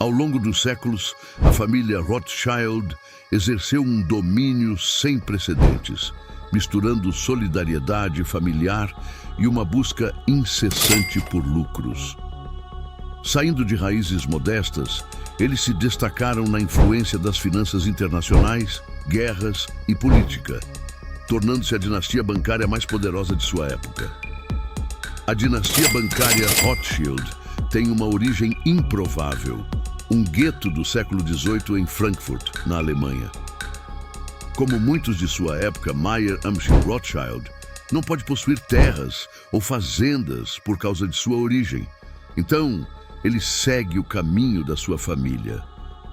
Ao longo dos séculos, a família Rothschild exerceu um domínio sem precedentes, misturando solidariedade familiar e uma busca incessante por lucros. Saindo de raízes modestas, eles se destacaram na influência das finanças internacionais, guerras e política, tornando-se a dinastia bancária mais poderosa de sua época. A dinastia bancária Rothschild tem uma origem improvável, um gueto do século XVIII em Frankfurt, na Alemanha. Como muitos de sua época, Mayer Amschel Rothschild não pode possuir terras ou fazendas por causa de sua origem. Então, ele segue o caminho da sua família.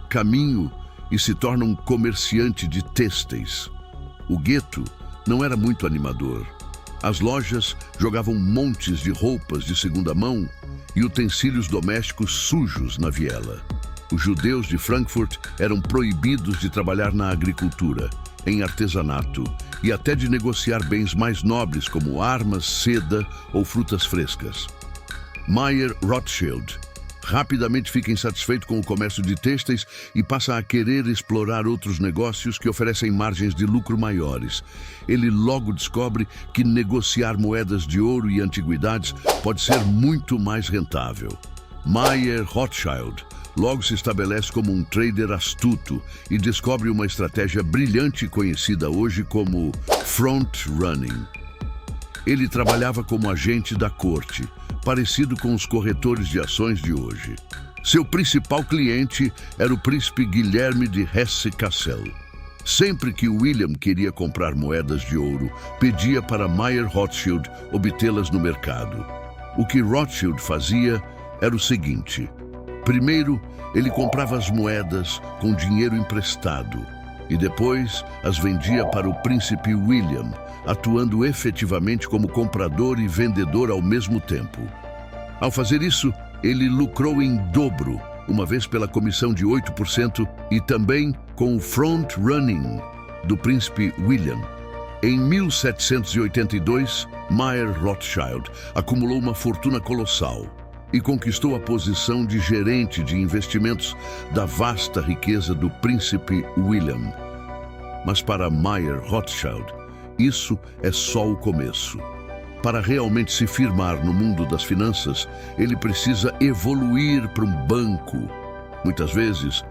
Caminho e se torna um comerciante de têxteis. O gueto não era muito animador. As lojas jogavam montes de roupas de segunda mão e utensílios domésticos sujos na viela. Os judeus de Frankfurt eram proibidos de trabalhar na agricultura, em artesanato e até de negociar bens mais nobres como armas, seda ou frutas frescas. Mayer Rothschild rapidamente fica insatisfeito com o comércio de têxteis e passa a querer explorar outros negócios que oferecem margens de lucro maiores. Ele logo descobre que negociar moedas de ouro e antiguidades pode ser muito mais rentável. Mayer Rothschild logo se estabelece como um trader astuto e descobre uma estratégia brilhante conhecida hoje como front running. Ele trabalhava como agente da corte, parecido com os corretores de ações de hoje. Seu principal cliente era o príncipe Guilherme de Hesse-Kassel. Sempre que William queria comprar moedas de ouro, pedia para Mayer Rothschild obtê-las no mercado. O que Rothschild fazia era o seguinte: primeiro, ele comprava as moedas com dinheiro emprestado e depois as vendia para o príncipe William, atuando efetivamente como comprador e vendedor ao mesmo tempo. Ao fazer isso, ele lucrou em dobro, uma vez pela comissão de 8% e também com o front-running do príncipe William. Em 1782, Mayer Rothschild acumulou uma fortuna colossal e conquistou a posição de gerente de investimentos da vasta riqueza do príncipe William. Mas para Mayer Rothschild, isso é só o começo. Para realmente se firmar no mundo das finanças, ele precisa evoluir para um banco. Muitas vezes,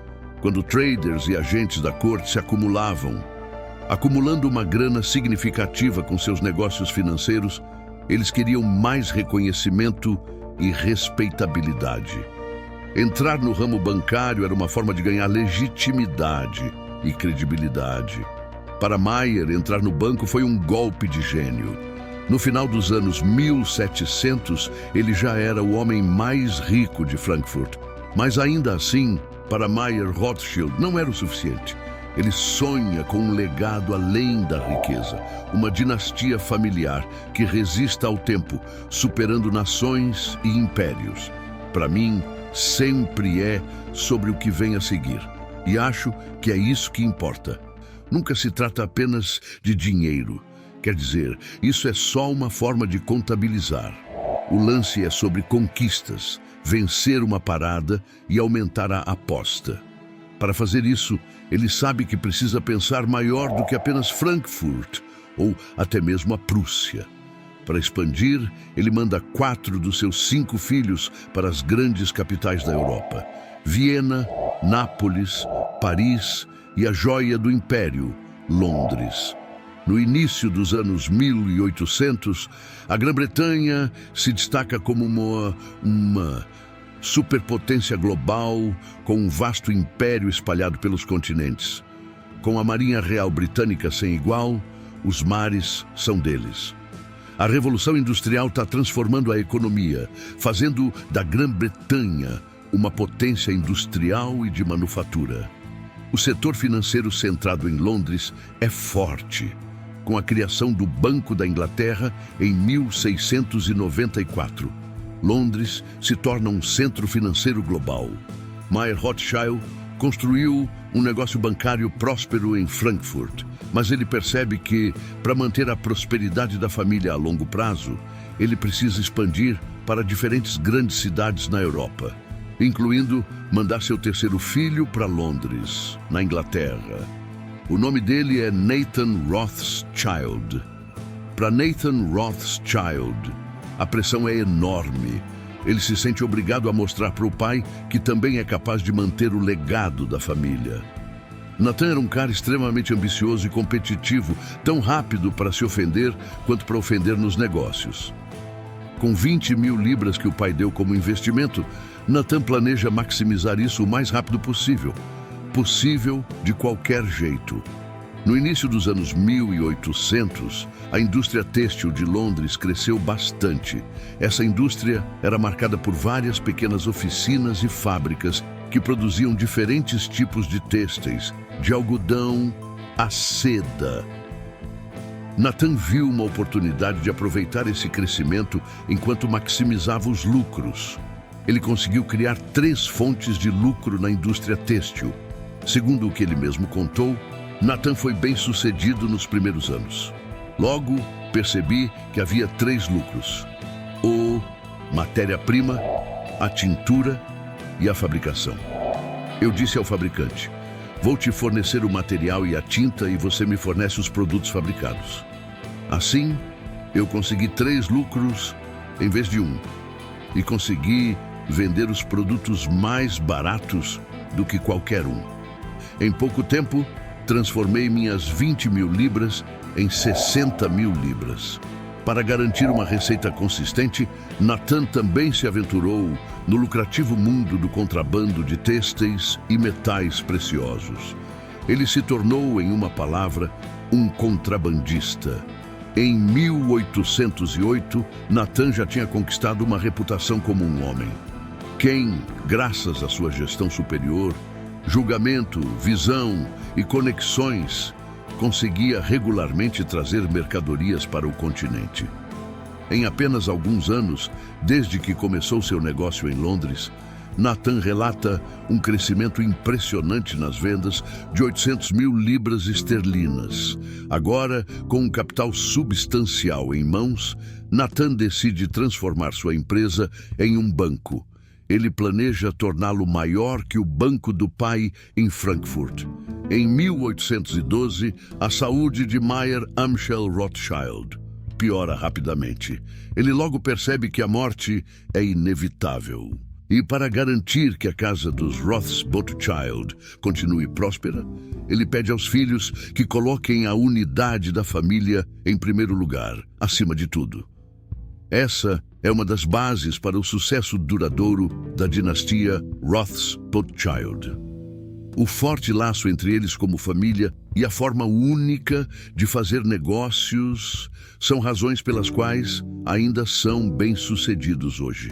quando traders e agentes da corte se acumulando uma grana significativa com seus negócios financeiros, eles queriam mais reconhecimento e respeitabilidade. Entrar no ramo bancário era uma forma de ganhar legitimidade e credibilidade. Para Mayer, entrar no banco foi um golpe de gênio. No final dos anos 1700, ele já era o homem mais rico de Frankfurt. Mas ainda assim, para Mayer Rothschild não era o suficiente. Ele sonha com um legado além da riqueza, uma dinastia familiar que resista ao tempo, superando nações e impérios. Para mim, sempre é sobre o que vem a seguir. E acho que é isso que importa. Nunca se trata apenas de dinheiro. Quer dizer, isso é só uma forma de contabilizar. O lance é sobre conquistas, vencer uma parada e aumentar a aposta. Para fazer isso, ele sabe que precisa pensar maior do que apenas Frankfurt ou até mesmo a Prússia. Para expandir, ele manda 4 dos seus 5 filhos para as grandes capitais da Europa: Viena, Nápoles, Paris e a joia do Império, Londres. No início dos anos 1800, a Grã-Bretanha se destaca como uma superpotência global com um vasto império espalhado pelos continentes. Com a Marinha Real Britânica sem igual, os mares são deles. A Revolução Industrial está transformando a economia, fazendo da Grã-Bretanha uma potência industrial e de manufatura. O setor financeiro centrado em Londres é forte, com a criação do Banco da Inglaterra em 1694. Londres se torna um centro financeiro global. Mayer Rothschild construiu um negócio bancário próspero em Frankfurt, mas ele percebe que, para manter a prosperidade da família a longo prazo, ele precisa expandir para diferentes grandes cidades na Europa. incluindo mandar seu terceiro filho para Londres, na Inglaterra. O nome dele é Nathan Rothschild. Para Nathan Rothschild, a pressão é enorme. Ele se sente obrigado a mostrar para o pai que também é capaz de manter o legado da família. Nathan era um cara extremamente ambicioso e competitivo, tão rápido para se ofender quanto para ofender nos negócios. Com 20 mil libras que o pai deu como investimento, Nathan planeja maximizar isso o mais rápido possível. Possível de qualquer jeito. No início dos anos 1800, a indústria têxtil de Londres cresceu bastante. Essa indústria era marcada por várias pequenas oficinas e fábricas que produziam diferentes tipos de têxteis, de algodão a seda. Nathan viu uma oportunidade de aproveitar esse crescimento enquanto maximizava os lucros. Ele conseguiu criar 3 fontes de lucro na indústria têxtil. Segundo o que ele mesmo contou, Nathan foi bem-sucedido nos primeiros anos. Logo, percebi que havia 3 lucros: o matéria-prima, a tintura e a fabricação. Eu disse ao fabricante: vou te fornecer o material e a tinta e você me fornece os produtos fabricados. Assim, eu consegui 3 lucros em vez de 1. E consegui vender os produtos mais baratos do que qualquer um. Em pouco tempo, transformei minhas 20 mil libras em 60 mil libras. Para garantir uma receita consistente, Nathan também se aventurou no lucrativo mundo do contrabando de têxteis e metais preciosos. Ele se tornou, em uma palavra, um contrabandista. Em 1808, Nathan já tinha conquistado uma reputação como um homem. Quem, graças à sua gestão superior, julgamento, visão e conexões, conseguia regularmente trazer mercadorias para o continente. Em apenas alguns anos, desde que começou seu negócio em Londres, Nathan relata um crescimento impressionante nas vendas de 800 mil libras esterlinas. Agora, com um capital substancial em mãos, Nathan decide transformar sua empresa em um banco. Ele planeja torná-lo maior que o Banco do Pai em Frankfurt. Em 1812, a saúde de Mayer Amschel Rothschild piora rapidamente. Ele logo percebe que a morte é inevitável. E para garantir que a casa dos Rothschild continue próspera, ele pede aos filhos que coloquem a unidade da família em primeiro lugar, acima de tudo. Essa é uma das bases para o sucesso duradouro da dinastia Rothschild. O forte laço entre eles como família e a forma única de fazer negócios são razões pelas quais ainda são bem-sucedidos hoje.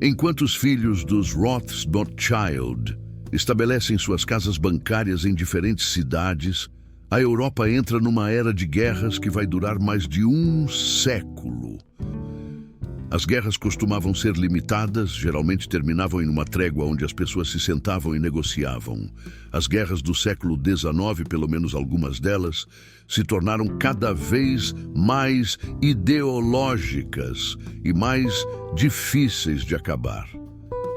Enquanto os filhos dos Rothschild estabelecem suas casas bancárias em diferentes cidades, a Europa entra numa era de guerras que vai durar mais de um século. As guerras costumavam ser limitadas, geralmente terminavam em uma trégua onde as pessoas se sentavam e negociavam. As guerras do século XIX, pelo menos algumas delas, se tornaram cada vez mais ideológicas e mais difíceis de acabar.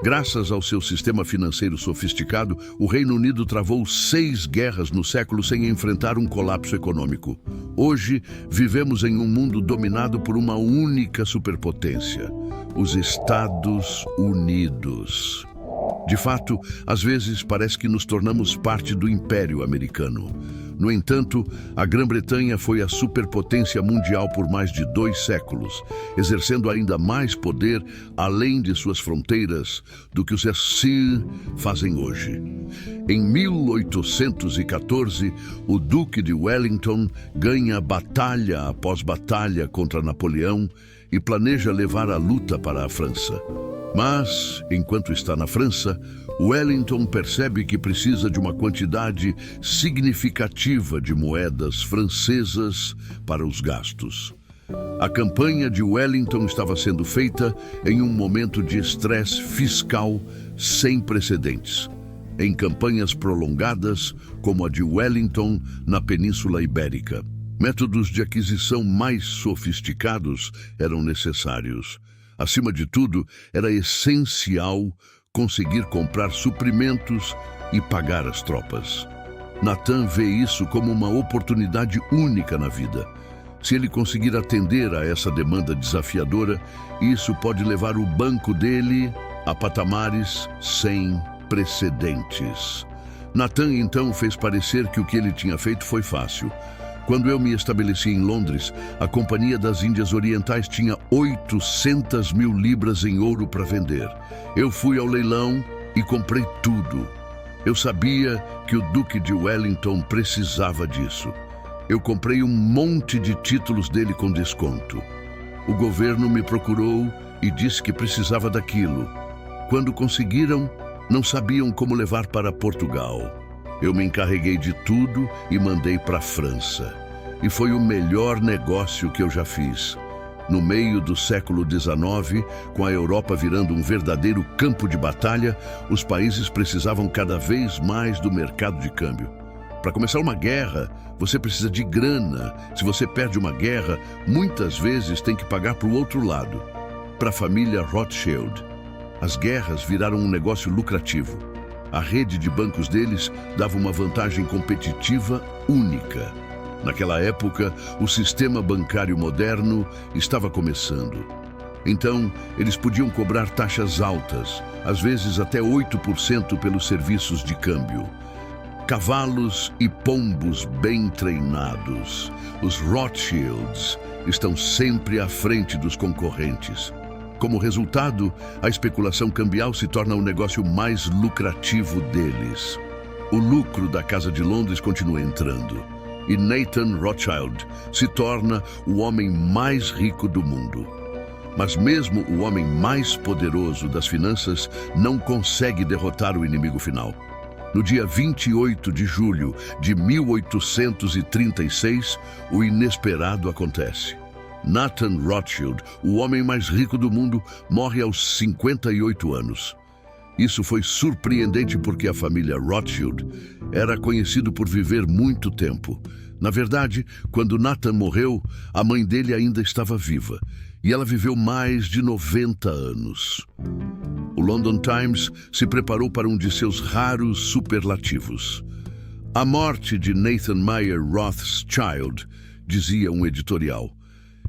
Graças ao seu sistema financeiro sofisticado, o Reino Unido travou 6 guerras no século sem enfrentar um colapso econômico. Hoje, vivemos em um mundo dominado por uma única superpotência: os Estados Unidos. De fato, às vezes parece que nos tornamos parte do Império Americano. No entanto, a Grã-Bretanha foi a superpotência mundial por mais de 2 séculos, exercendo ainda mais poder além de suas fronteiras do que os Assim fazem hoje. Em 1814, o Duque de Wellington ganha batalha após batalha contra Napoleão e planeja levar a luta para a França. Mas, enquanto está na França, Wellington percebe que precisa de uma quantidade significativa de moedas francesas para os gastos. A campanha de Wellington estava sendo feita em um momento de estresse fiscal sem precedentes, em campanhas prolongadas como a de Wellington na Península Ibérica. Métodos de aquisição mais sofisticados eram necessários. Acima de tudo, era essencial conseguir comprar suprimentos e pagar as tropas. Nathan vê isso como uma oportunidade única na vida. Se ele conseguir atender a essa demanda desafiadora, isso pode levar o banco dele a patamares sem precedentes. Nathan então fez parecer que o que ele tinha feito foi fácil. Quando eu me estabeleci em Londres, a Companhia das Índias Orientais tinha 800 mil libras em ouro para vender. Eu fui ao leilão e comprei tudo. Eu sabia que o Duque de Wellington precisava disso. Eu comprei um monte de títulos dele com desconto. O governo me procurou e disse que precisava daquilo. Quando conseguiram, não sabiam como levar para Portugal. Eu me encarreguei de tudo e mandei para a França. E foi o melhor negócio que eu já fiz. No meio do século XIX, com a Europa virando um verdadeiro campo de batalha, os países precisavam cada vez mais do mercado de câmbio. Para começar uma guerra, você precisa de grana. Se você perde uma guerra, muitas vezes tem que pagar para o outro lado. Para a família Rothschild, as guerras viraram um negócio lucrativo. A rede de bancos deles dava uma vantagem competitiva única. Naquela época, o sistema bancário moderno estava começando. Então, eles podiam cobrar taxas altas, às vezes até 8% pelos serviços de câmbio. Cavalos e pombos bem treinados, os Rothschilds estão sempre à frente dos concorrentes. Como resultado, a especulação cambial se torna o negócio mais lucrativo deles. O lucro da Casa de Londres continua entrando, e Nathan Rothschild se torna o homem mais rico do mundo. Mas mesmo o homem mais poderoso das finanças não consegue derrotar o inimigo final. No dia 28 de julho de 1836, o inesperado acontece. Nathan Rothschild, o homem mais rico do mundo, morre aos 58 anos. Isso foi surpreendente porque a família Rothschild era conhecida por viver muito tempo. Na verdade, quando Nathan morreu, a mãe dele ainda estava viva e ela viveu mais de 90 anos. O London Times se preparou para um de seus raros superlativos. A morte de Nathan Mayer Rothschild, dizia um editorial,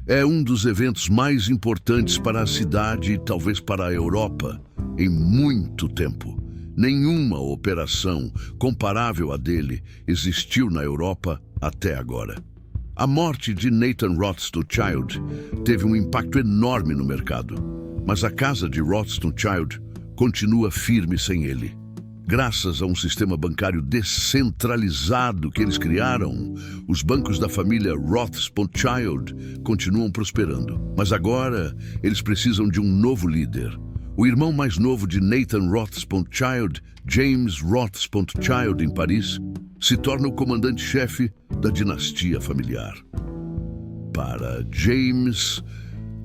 é um dos eventos mais importantes para a cidade e talvez para a Europa em muito tempo. Nenhuma operação comparável à dele existiu na Europa até agora. A morte de Nathan Rothschild teve um impacto enorme no mercado, mas a casa de Rothschild continua firme sem ele. Graças a um sistema bancário descentralizado que eles criaram, os bancos da família Rothschild continuam prosperando. Mas agora eles precisam de um novo líder. O irmão mais novo de Nathan Rothschild, James Rothschild, em Paris, se torna o comandante-chefe da dinastia familiar. Para James,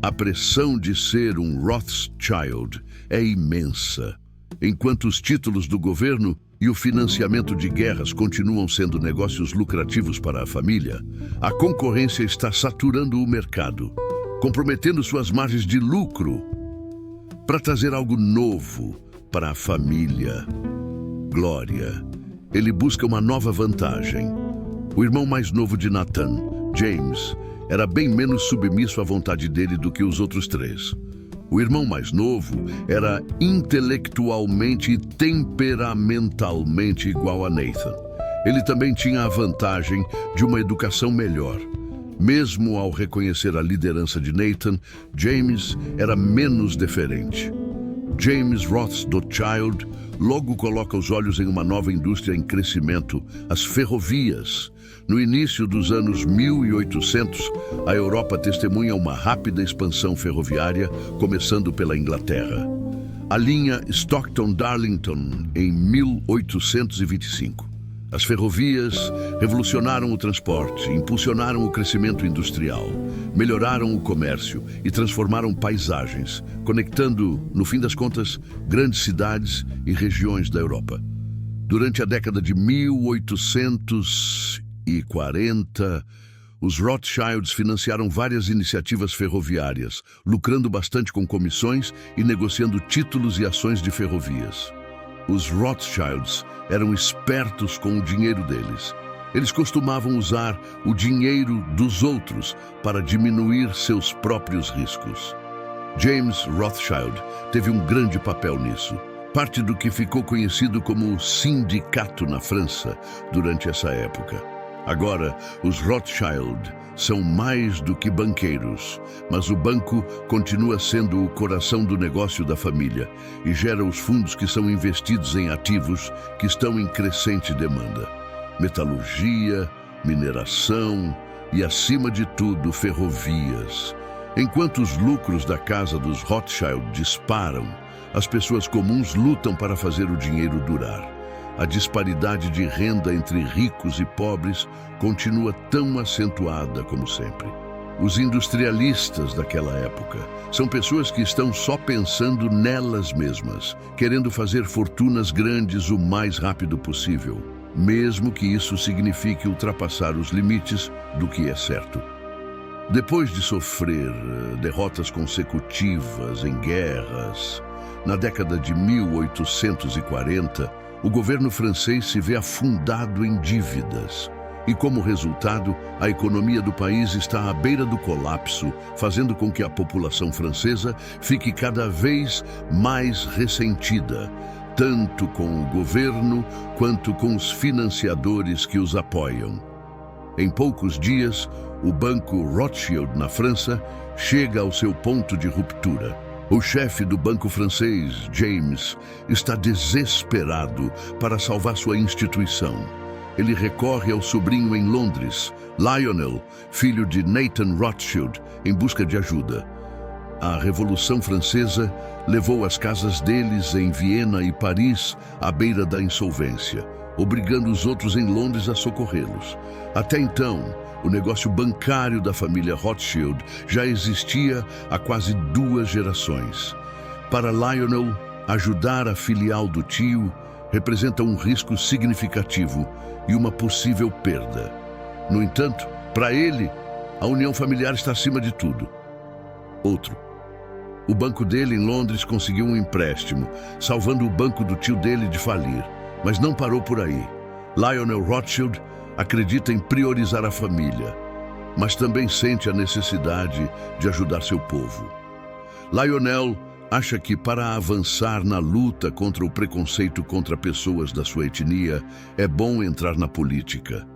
a pressão de ser um Rothschild é imensa. Enquanto os títulos do governo e o financiamento de guerras continuam sendo negócios lucrativos para a família, a concorrência está saturando o mercado, comprometendo suas margens de lucro. Para trazer algo novo para a família Glória, ele busca uma nova vantagem. O irmão mais novo de Nathan, James, era bem menos submisso à vontade dele do que os outros três. O irmão mais novo era intelectualmente e temperamentalmente igual a Nathan. Ele também tinha a vantagem de uma educação melhor. Mesmo ao reconhecer a liderança de Nathan, James era menos deferente. James Rothschild logo coloca os olhos em uma nova indústria em crescimento, as ferrovias. No início dos anos 1800, a Europa testemunha uma rápida expansão ferroviária, começando pela Inglaterra. A linha Stockton-Darlington, em 1825. As ferrovias revolucionaram o transporte, impulsionaram o crescimento industrial, melhoraram o comércio e transformaram paisagens, conectando, no fim das contas, grandes cidades e regiões da Europa. Durante a década de 1840, Os Rothschilds financiaram várias iniciativas ferroviárias, lucrando bastante com comissões e negociando títulos e ações de ferrovias. Os Rothschilds eram espertos com o dinheiro deles. Eles costumavam usar o dinheiro dos outros para diminuir seus próprios riscos. James Rothschild teve um grande papel nisso, parte do que ficou conhecido como sindicato na França durante essa época. Agora, os Rothschild são mais do que banqueiros, mas o banco continua sendo o coração do negócio da família e gera os fundos que são investidos em ativos que estão em crescente demanda. Metalurgia, mineração e, acima de tudo, ferrovias. Enquanto os lucros da casa dos Rothschild disparam, as pessoas comuns lutam para fazer o dinheiro durar. A disparidade de renda entre ricos e pobres continua tão acentuada como sempre. Os industrialistas daquela época são pessoas que estão só pensando nelas mesmas, querendo fazer fortunas grandes o mais rápido possível, mesmo que isso signifique ultrapassar os limites do que é certo. Depois de sofrer derrotas consecutivas em guerras, na década de 1840, o governo francês se vê afundado em dívidas. E, como resultado, a economia do país está à beira do colapso, fazendo com que a população francesa fique cada vez mais ressentida, tanto com o governo quanto com os financiadores que os apoiam. Em poucos dias, o Banco Rothschild na França chega ao seu ponto de ruptura. O chefe do banco francês, James, está desesperado para salvar sua instituição. Ele recorre ao sobrinho em Londres, Lionel, filho de Nathan Rothschild, em busca de ajuda. A Revolução Francesa levou as casas deles em Viena e Paris à beira da insolvência, obrigando os outros em Londres a socorrê-los. Até então, o negócio bancário da família Rothschild já existia há quase 2 gerações. Para Lionel, ajudar a filial do tio representa um risco significativo e uma possível perda. No entanto, para ele, a união familiar está acima de tudo. Outro. O banco dele em Londres conseguiu um empréstimo, salvando o banco do tio dele de falir. Mas não parou por aí. Lionel Rothschild acredita em priorizar a família, mas também sente a necessidade de ajudar seu povo. Lionel acha que, para avançar na luta contra o preconceito contra pessoas da sua etnia, é bom entrar na política.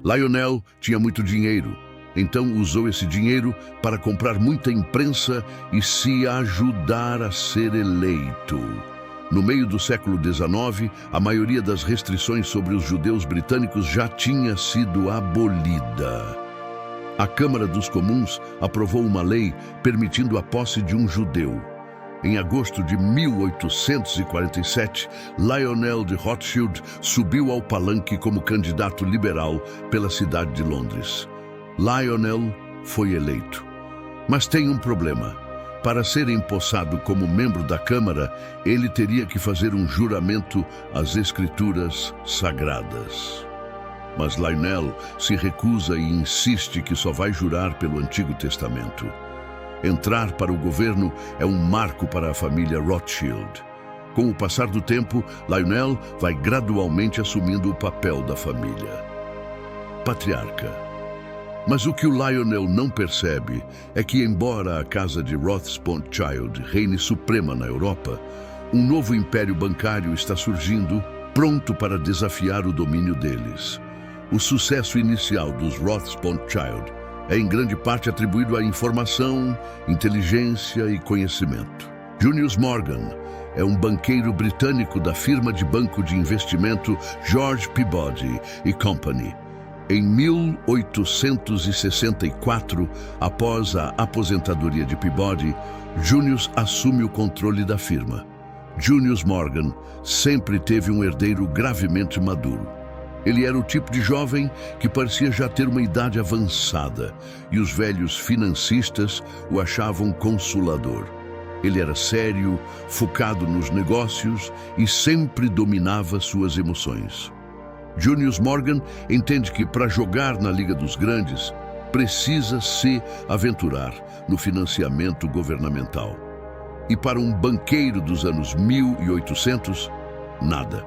Lionel tinha muito dinheiro, então usou esse dinheiro para comprar muita imprensa e se ajudar a ser eleito. No meio do século XIX, a maioria das restrições sobre os judeus britânicos já tinha sido abolida. A Câmara dos Comuns aprovou uma lei permitindo a posse de um judeu. Em agosto de 1847, Lionel de Rothschild subiu ao palanque como candidato liberal pela cidade de Londres. Lionel foi eleito. Mas tem um problema. Para ser empossado como membro da Câmara, ele teria que fazer um juramento às Escrituras Sagradas. Mas Lionel se recusa e insiste que só vai jurar pelo Antigo Testamento. Entrar para o governo é um marco para a família Rothschild. Com o passar do tempo, Lionel vai gradualmente assumindo o papel da família. Patriarca. Mas o que o Lionel não percebe é que, embora a casa de Rothschild reine suprema na Europa, um novo império bancário está surgindo, pronto para desafiar o domínio deles. O sucesso inicial dos Rothschild é em grande parte atribuído à informação, inteligência e conhecimento. Julius Morgan é um banqueiro britânico da firma de banco de investimento George Peabody Company. Em 1864, após a aposentadoria de Peabody, Julius assume o controle da firma. Julius Morgan sempre teve um herdeiro gravemente maduro. Ele era o tipo de jovem que parecia já ter uma idade avançada, e os velhos financistas o achavam consolador. Ele era sério, focado nos negócios e sempre dominava suas emoções. Julius Morgan entende que, para jogar na Liga dos Grandes, precisa se aventurar no financiamento governamental. E para um banqueiro dos anos 1800, nada.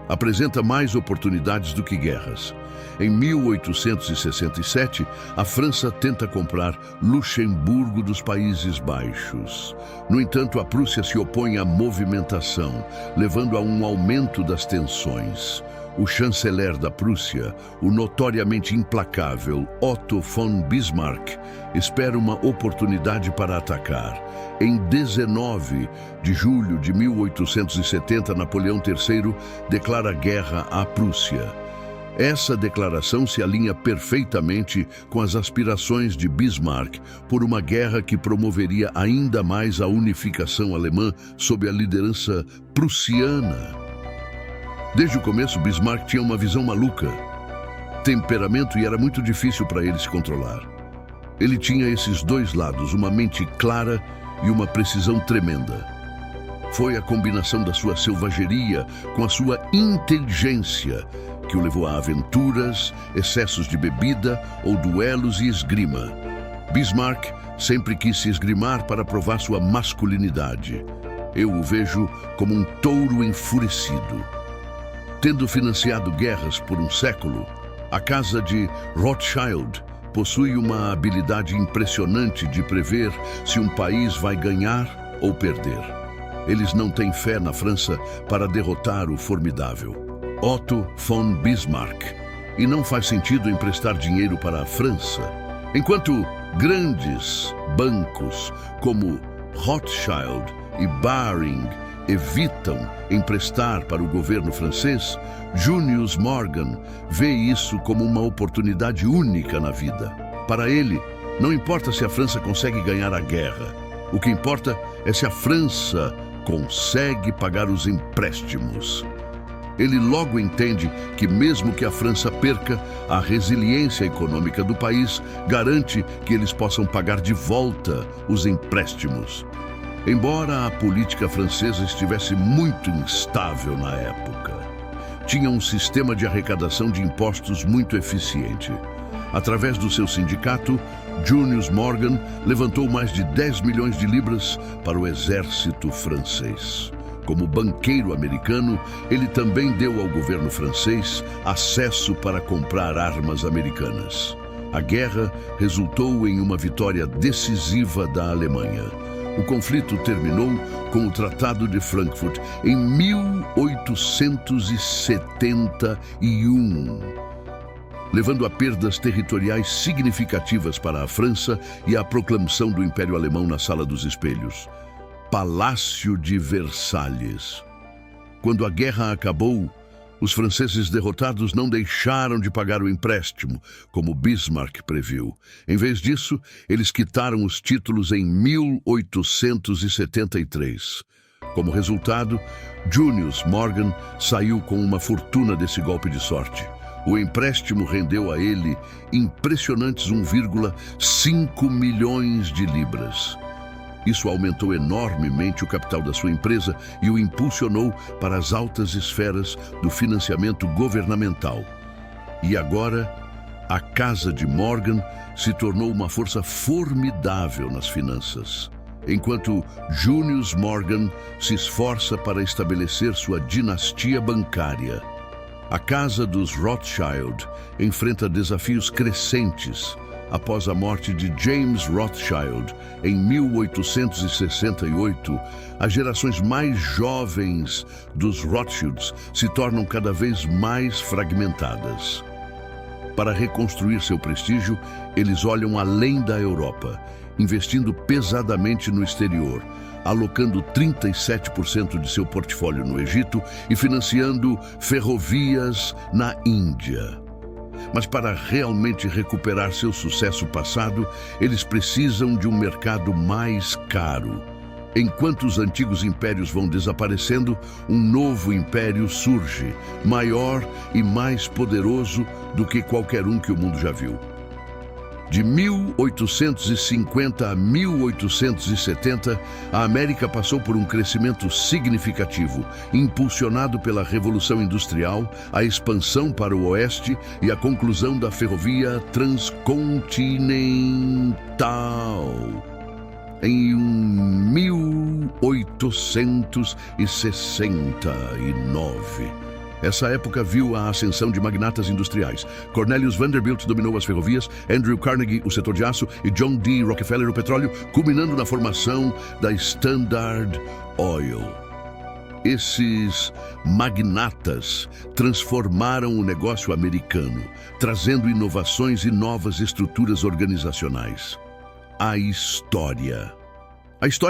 Apresenta mais oportunidades do que guerras. Em 1867, a França tenta comprar Luxemburgo dos Países Baixos. No entanto, a Prússia se opõe à movimentação, levando a um aumento das tensões. O chanceler da Prússia, o notoriamente implacável Otto von Bismarck, espera uma oportunidade para atacar. Em 19 de julho de 1870, Napoleão III declara guerra à Prússia. Essa declaração se alinha perfeitamente com as aspirações de Bismarck por uma guerra que promoveria ainda mais a unificação alemã sob a liderança prussiana. Desde o começo, Bismarck tinha uma visão maluca, temperamento, e era muito difícil para ele se controlar. Ele tinha esses dois lados, uma mente clara e uma precisão tremenda. Foi a combinação da sua selvageria com a sua inteligência que o levou a aventuras, excessos de bebida ou duelos e esgrima. Bismarck sempre quis se esgrimar para provar sua masculinidade. Eu o vejo como um touro enfurecido. Tendo financiado guerras por um século, a casa de Rothschild possui uma habilidade impressionante de prever se um país vai ganhar ou perder. Eles não têm fé na França para derrotar o formidável Otto von Bismarck, e não faz sentido emprestar dinheiro para a França. Enquanto grandes bancos como Rothschild e Baring evitam emprestar para o governo francês, Julius Morgan vê isso como uma oportunidade única na vida. Para ele, não importa se a França consegue ganhar a guerra. O que importa é se a França consegue pagar os empréstimos. Ele logo entende que mesmo que a França perca, a resiliência econômica do país garante que eles possam pagar de volta os empréstimos. Embora a política francesa estivesse muito instável na época, tinha um sistema de arrecadação de impostos muito eficiente. Através do seu sindicato, Julius Morgan levantou mais de 10 milhões de libras para o exército francês. Como banqueiro americano, ele também deu ao governo francês acesso para comprar armas americanas. A guerra resultou em uma vitória decisiva da Alemanha. O conflito terminou com o Tratado de Frankfurt em 1871, levando a perdas territoriais significativas para a França e a proclamação do Império Alemão na Sala dos Espelhos. Palácio de Versalhes. Quando a guerra acabou, os franceses derrotados não deixaram de pagar o empréstimo, como Bismarck previu. Em vez disso, eles quitaram os títulos em 1873. Como resultado, Julius Morgan saiu com uma fortuna desse golpe de sorte. O empréstimo rendeu a ele impressionantes 1,5 milhões de libras. Isso aumentou enormemente o capital da sua empresa e o impulsionou para as altas esferas do financiamento governamental. E agora, a casa de Morgan se tornou uma força formidável nas finanças. Enquanto Julius Morgan se esforça para estabelecer sua dinastia bancária, a casa dos Rothschild enfrenta desafios crescentes. Após a morte de James Rothschild em 1868, as gerações mais jovens dos Rothschilds se tornam cada vez mais fragmentadas. Para reconstruir seu prestígio, eles olham além da Europa, investindo pesadamente no exterior, alocando 37% de seu portfólio no Egito e financiando ferrovias na Índia. Mas para realmente recuperar seu sucesso passado, eles precisam de um mercado mais caro. Enquanto os antigos impérios vão desaparecendo, um novo império surge, maior e mais poderoso do que qualquer um que o mundo já viu. De 1850 a 1870, a América passou por um crescimento significativo, impulsionado pela Revolução Industrial, a expansão para o oeste e a conclusão da ferrovia transcontinental. Em 1869. Essa época viu a ascensão de magnatas industriais. Cornelius Vanderbilt dominou as ferrovias, Andrew Carnegie o setor de aço e John D. Rockefeller o petróleo, culminando na formação da Standard Oil. Esses magnatas transformaram o negócio americano, trazendo inovações e novas estruturas organizacionais. A história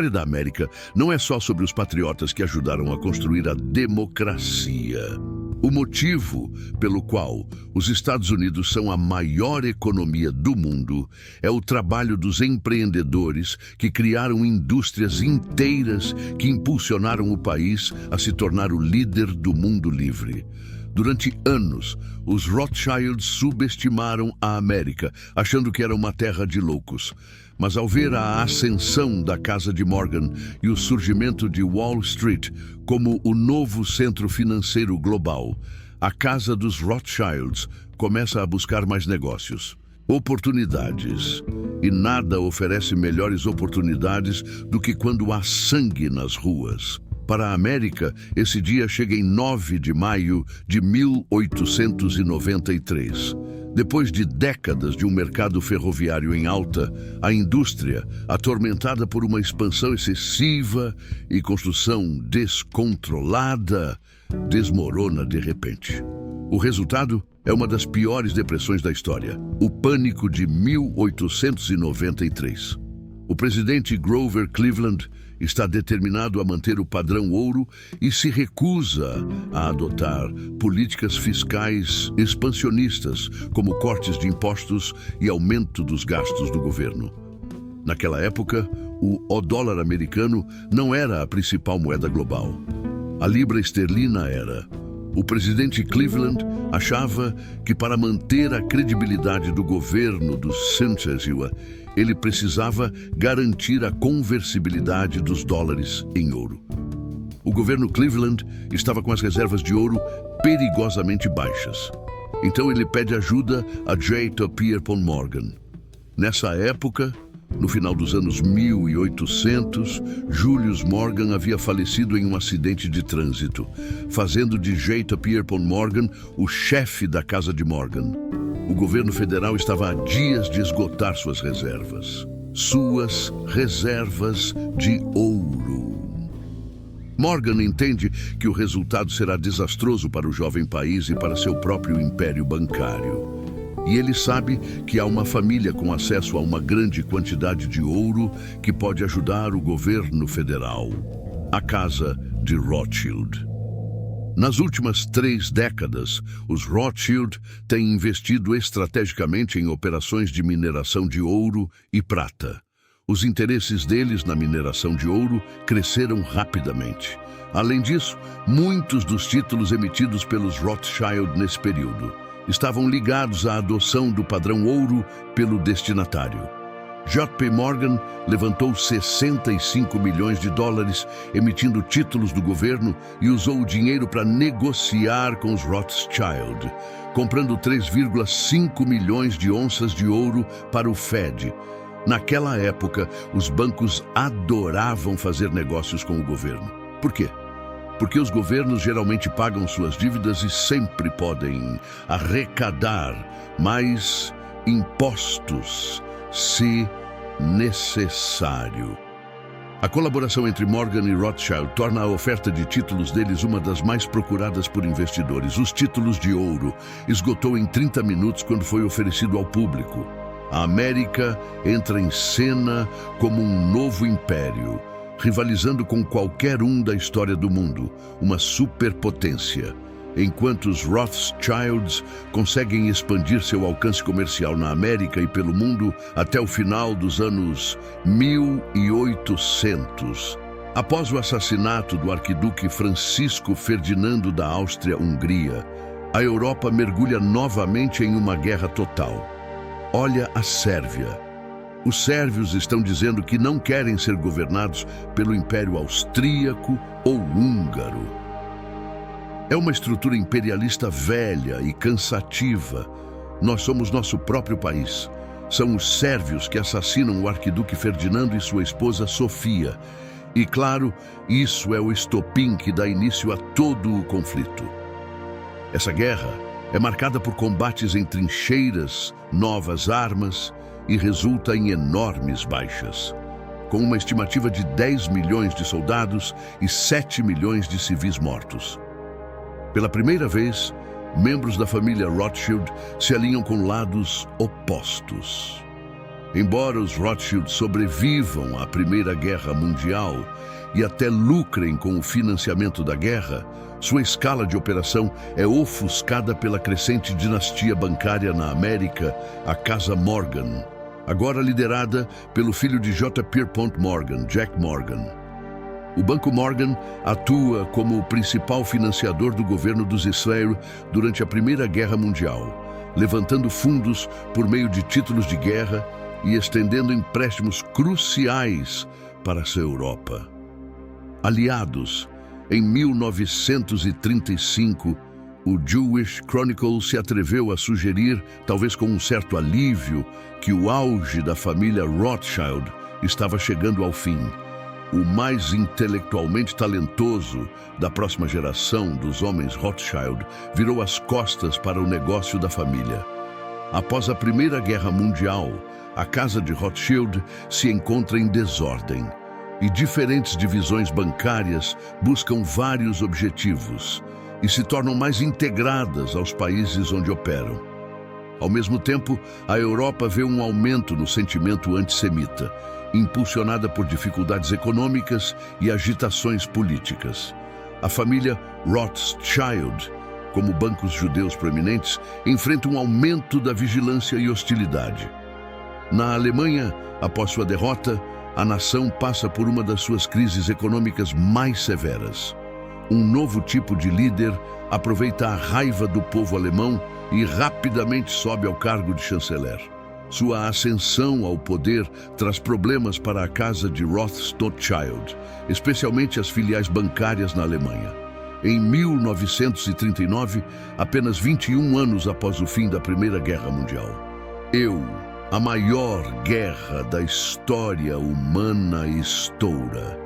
da América não é só sobre os patriotas que ajudaram a construir a democracia. O motivo pelo qual os Estados Unidos são a maior economia do mundo é o trabalho dos empreendedores que criaram indústrias inteiras que impulsionaram o país a se tornar o líder do mundo livre. Durante anos, os Rothschilds subestimaram a América, achando que era uma terra de loucos. Mas ao ver a ascensão da Casa de Morgan e o surgimento de Wall Street como o novo centro financeiro global, a Casa dos Rothschilds começa a buscar mais negócios, oportunidades. E nada oferece melhores oportunidades do que quando há sangue nas ruas. Para a América, esse dia chega em 9 de maio de 1893. Depois de décadas de um mercado ferroviário em alta, a indústria, atormentada por uma expansão excessiva e construção descontrolada, desmorona de repente. O resultado é uma das piores depressões da história, o Pânico de 1893. O presidente Grover Cleveland está determinado a manter o padrão ouro e se recusa a adotar políticas fiscais expansionistas, como cortes de impostos e aumento dos gastos do governo. Naquela época, o dólar americano não era a principal moeda global. A libra esterlina era. O presidente Cleveland achava que para manter a credibilidade do governo do Centésima, ele precisava garantir a conversibilidade dos dólares em ouro. O governo Cleveland estava com as reservas de ouro perigosamente baixas. Então ele pede ajuda a J. Pierpont Morgan. Nessa época, no final dos anos 1800, Julius Morgan havia falecido em um acidente de trânsito, fazendo de J. Pierpont Morgan o chefe da Casa de Morgan. O governo federal estava há dias de esgotar suas reservas de ouro. Morgan entende que o resultado será desastroso para o jovem país e para seu próprio império bancário. E ele sabe que há uma família com acesso a uma grande quantidade de ouro que pode ajudar o governo federal, a Casa de Rothschild. Nas últimas 3 décadas, os Rothschild têm investido estrategicamente em operações de mineração de ouro e prata. Os interesses deles na mineração de ouro cresceram rapidamente. Além disso, muitos dos títulos emitidos pelos Rothschild nesse período estavam ligados à adoção do padrão ouro pelo destinatário. J.P. Morgan levantou 65 milhões de dólares emitindo títulos do governo e usou o dinheiro para negociar com os Rothschild, comprando 3,5 milhões de onças de ouro para o Fed. Naquela época, os bancos adoravam fazer negócios com o governo. Por quê? Porque os governos geralmente pagam suas dívidas e sempre podem arrecadar mais impostos, se necessário. A colaboração entre Morgan e Rothschild torna a oferta de títulos deles uma das mais procuradas por investidores. Os títulos de ouro esgotou em 30 minutos quando foi oferecido ao público. A América entra em cena como um novo império, rivalizando com qualquer um da história do mundo, uma superpotência. Enquanto os Rothschilds conseguem expandir seu alcance comercial na América e pelo mundo até o final dos anos 1800. Após o assassinato do arquiduque Francisco Ferdinando da Áustria-Hungria, a Europa mergulha novamente em uma guerra total. olha a Sérvia. Os sérvios estão dizendo que não querem ser governados pelo Império Austríaco ou Húngaro. É uma estrutura imperialista velha e cansativa. Nós somos nosso próprio país. São os sérvios que assassinam o arquiduque Ferdinando e sua esposa Sofia. E, claro, isso é o estopim que dá início a todo o conflito. Essa guerra é marcada por combates em trincheiras, novas armas e resulta em enormes baixas, com uma estimativa de 10 milhões de soldados e 7 milhões de civis mortos. Pela primeira vez, membros da família Rothschild se alinham com lados opostos. Embora os Rothschild sobrevivam à Primeira Guerra Mundial e até lucrem com o financiamento da guerra, sua escala de operação é ofuscada pela crescente dinastia bancária na América, a Casa Morgan, agora liderada pelo filho de J. Pierpont Morgan, Jack Morgan. O Banco Morgan atua como o principal financiador do governo dos Israel durante a Primeira Guerra Mundial, levantando fundos por meio de títulos de guerra e estendendo empréstimos cruciais para essa Europa. Aliados, em 1935, o Jewish Chronicle se atreveu a sugerir, talvez com um certo alívio, que o auge da família Rothschild estava chegando ao fim. O mais intelectualmente talentoso da próxima geração dos homens Rothschild virou as costas para o negócio da família. Após a Primeira Guerra Mundial, a casa de Rothschild se encontra em desordem e diferentes divisões bancárias buscam vários objetivos e se tornam mais integradas aos países onde operam. Ao mesmo tempo, a Europa vê um aumento no sentimento antissemita, impulsionada por dificuldades econômicas e agitações políticas. A família Rothschild, como bancos judeus proeminentes, enfrenta um aumento da vigilância e hostilidade. Na Alemanha, após sua derrota, a nação passa por uma das suas crises econômicas mais severas. Um novo tipo de líder aproveita a raiva do povo alemão e rapidamente sobe ao cargo de chanceler. Sua ascensão ao poder traz problemas para a casa de Rothschild, especialmente as filiais bancárias na Alemanha. Em 1939, apenas 21 anos após o fim da Primeira Guerra Mundial. A maior guerra da história humana estoura.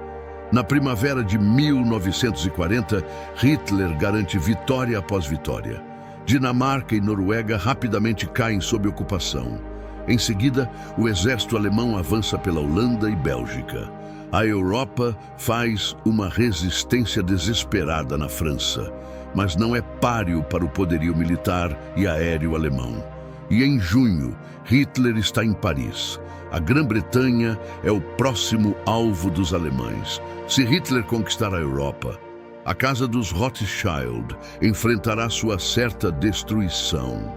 Na primavera de 1940, Hitler garante vitória após vitória. Dinamarca e Noruega rapidamente caem sob ocupação. Em seguida, o exército alemão avança pela Holanda e Bélgica. A Europa faz uma resistência desesperada na França, mas não é páreo para o poderio militar e aéreo alemão. E em junho, Hitler está em Paris. A Grã-Bretanha é o próximo alvo dos alemães. Se Hitler conquistar a Europa, a casa dos Rothschild enfrentará sua certa destruição.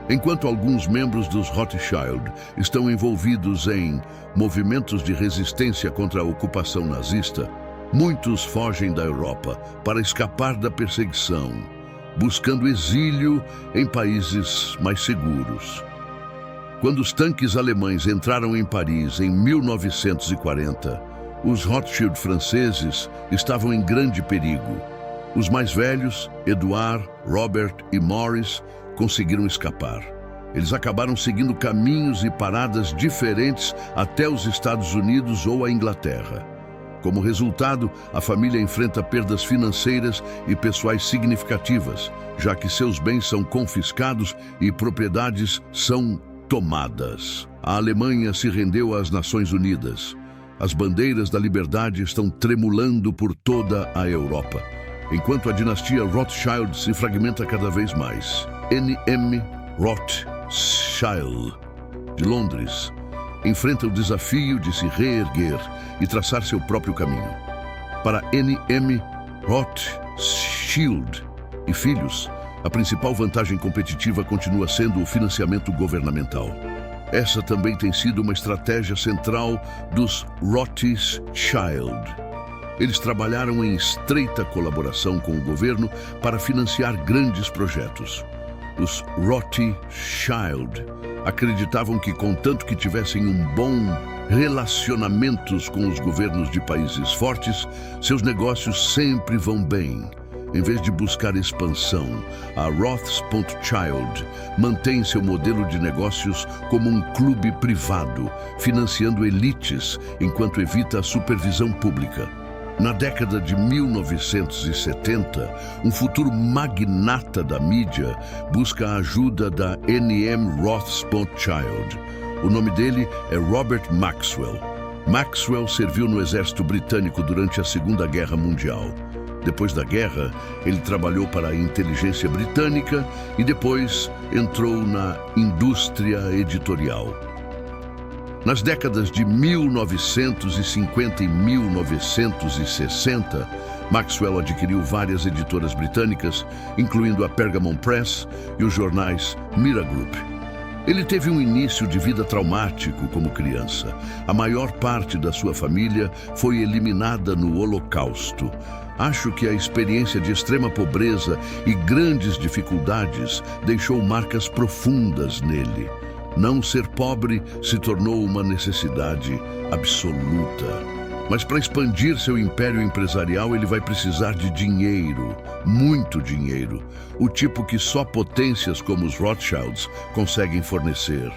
Enquanto alguns membros dos Rothschild estão envolvidos em movimentos de resistência contra a ocupação nazista, muitos fogem da Europa para escapar da perseguição, buscando exílio em países mais seguros. Quando os tanques alemães entraram em Paris em 1940, os Rothschild franceses estavam em grande perigo. Os mais velhos, Edward, Robert e Maurice, conseguiram escapar. Eles acabaram seguindo caminhos e paradas diferentes até os Estados Unidos ou a Inglaterra. Como resultado, a família enfrenta perdas financeiras e pessoais significativas, já que seus bens são confiscados e propriedades são tomadas. A Alemanha se rendeu às Nações Unidas. As bandeiras da liberdade estão tremulando por toda a Europa, enquanto a dinastia Rothschild se fragmenta cada vez mais. N.M. Rothschild, de Londres, enfrenta o desafio de se reerguer e traçar seu próprio caminho. Para N.M. Rothschild e filhos, a principal vantagem competitiva continua sendo o financiamento governamental. Essa também tem sido uma estratégia central dos Rothschild. Eles trabalharam em estreita colaboração com o governo para financiar grandes projetos. Os Rothschild Acreditavam que, contanto que tivessem um bom relacionamentos com os governos de países fortes, seus negócios sempre vão bem. Em vez de buscar expansão, a Rothschild mantém seu modelo de negócios como um clube privado, financiando elites enquanto evita a supervisão pública. Na década de 1970, um futuro magnata da mídia busca a ajuda da N.M. Rothschild. O nome dele é Robert Maxwell. Maxwell serviu no exército britânico durante a Segunda Guerra Mundial. Depois da guerra, ele trabalhou para a inteligência britânica e depois entrou na indústria editorial. Nas décadas de 1950 e 1960, Maxwell adquiriu várias editoras britânicas, incluindo a Pergamon Press e os jornais Mira Group. Ele teve um início de vida traumático como criança. A maior parte da sua família foi eliminada no Holocausto. Acho que a experiência de extrema pobreza e grandes dificuldades deixou marcas profundas nele. Não ser pobre se tornou uma necessidade absoluta. Mas para expandir seu império empresarial, ele vai precisar de dinheiro, muito dinheiro, o tipo que só potências como os Rothschilds conseguem fornecer.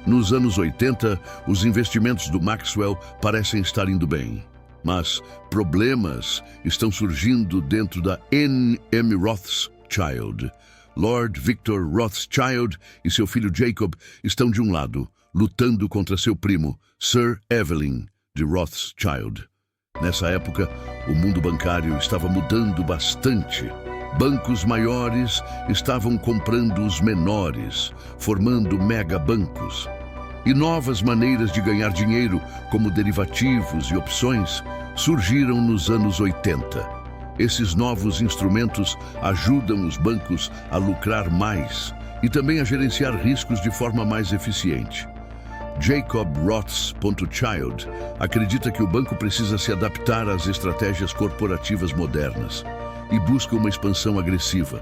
Nos anos 80, os investimentos do Maxwell parecem estar indo bem. Mas problemas estão surgindo dentro da N.M. Rothschild. Lord Victor Rothschild e seu filho Jacob estão de um lado, lutando contra seu primo, Sir Evelyn de Rothschild. Nessa época, o mundo bancário estava mudando bastante. Bancos maiores estavam comprando os menores, formando megabancos. E novas maneiras de ganhar dinheiro, como derivativos e opções, surgiram nos anos 80. Esses novos instrumentos ajudam os bancos a lucrar mais e também a gerenciar riscos de forma mais eficiente. Jacob Rothschild acredita que o banco precisa se adaptar às estratégias corporativas modernas e busca uma expansão agressiva.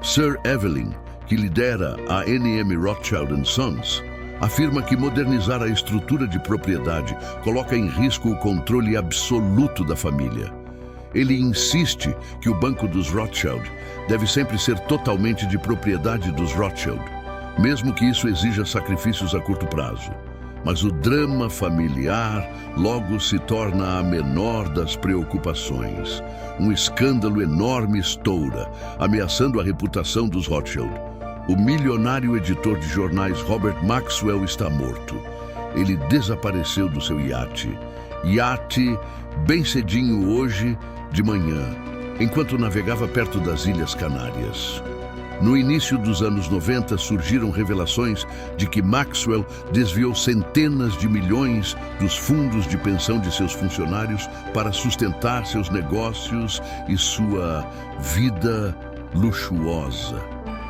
Sir Evelyn, que lidera a N.M. Rothschild & Sons, afirma que modernizar a estrutura de propriedade coloca em risco o controle absoluto da família. Ele insiste que o banco dos Rothschild deve sempre ser totalmente de propriedade dos Rothschild, mesmo que isso exija sacrifícios a curto prazo. Mas o drama familiar logo se torna a menor das preocupações. Um escândalo enorme estoura, ameaçando a reputação dos Rothschild. O milionário editor de jornais Robert Maxwell está morto. Ele desapareceu do seu iate. Iate bem cedinho hoje de manhã, enquanto navegava perto das Ilhas Canárias. No início dos anos 90, surgiram revelações de que Maxwell desviou centenas de milhões dos fundos de pensão de seus funcionários para sustentar seus negócios e sua vida luxuosa.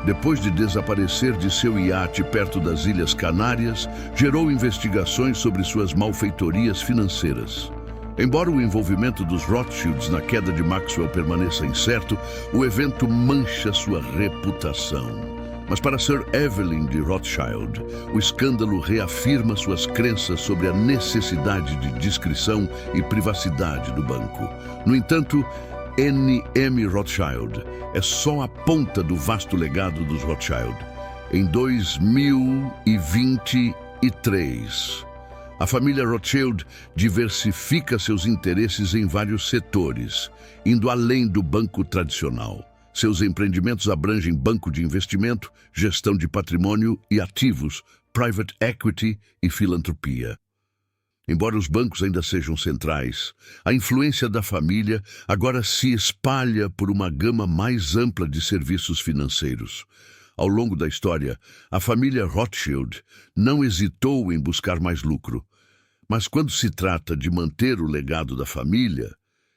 Depois de desaparecer de seu iate perto das Ilhas Canárias, gerou investigações sobre suas malfeitorias financeiras. Embora o envolvimento dos Rothschilds na queda de Maxwell permaneça incerto, o evento mancha sua reputação. Mas para Sir Evelyn de Rothschild, o escândalo reafirma suas crenças sobre a necessidade de discrição e privacidade do banco. No entanto, N.M. Rothschild é só a ponta do vasto legado dos Rothschild. Em 2023, a família Rothschild diversifica seus interesses em vários setores, indo além do banco tradicional. Seus empreendimentos abrangem banco de investimento, gestão de patrimônio e ativos, private equity e filantropia. Embora os bancos ainda sejam centrais, a influência da família agora se espalha por uma gama mais ampla de serviços financeiros. Ao longo da história, a família Rothschild não hesitou em buscar mais lucro. Mas quando se trata de manter o legado da família,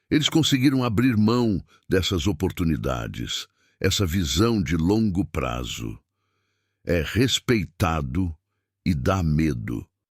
eles conseguiram abrir mão dessas oportunidades, essa visão de longo prazo. É respeitado e dá medo.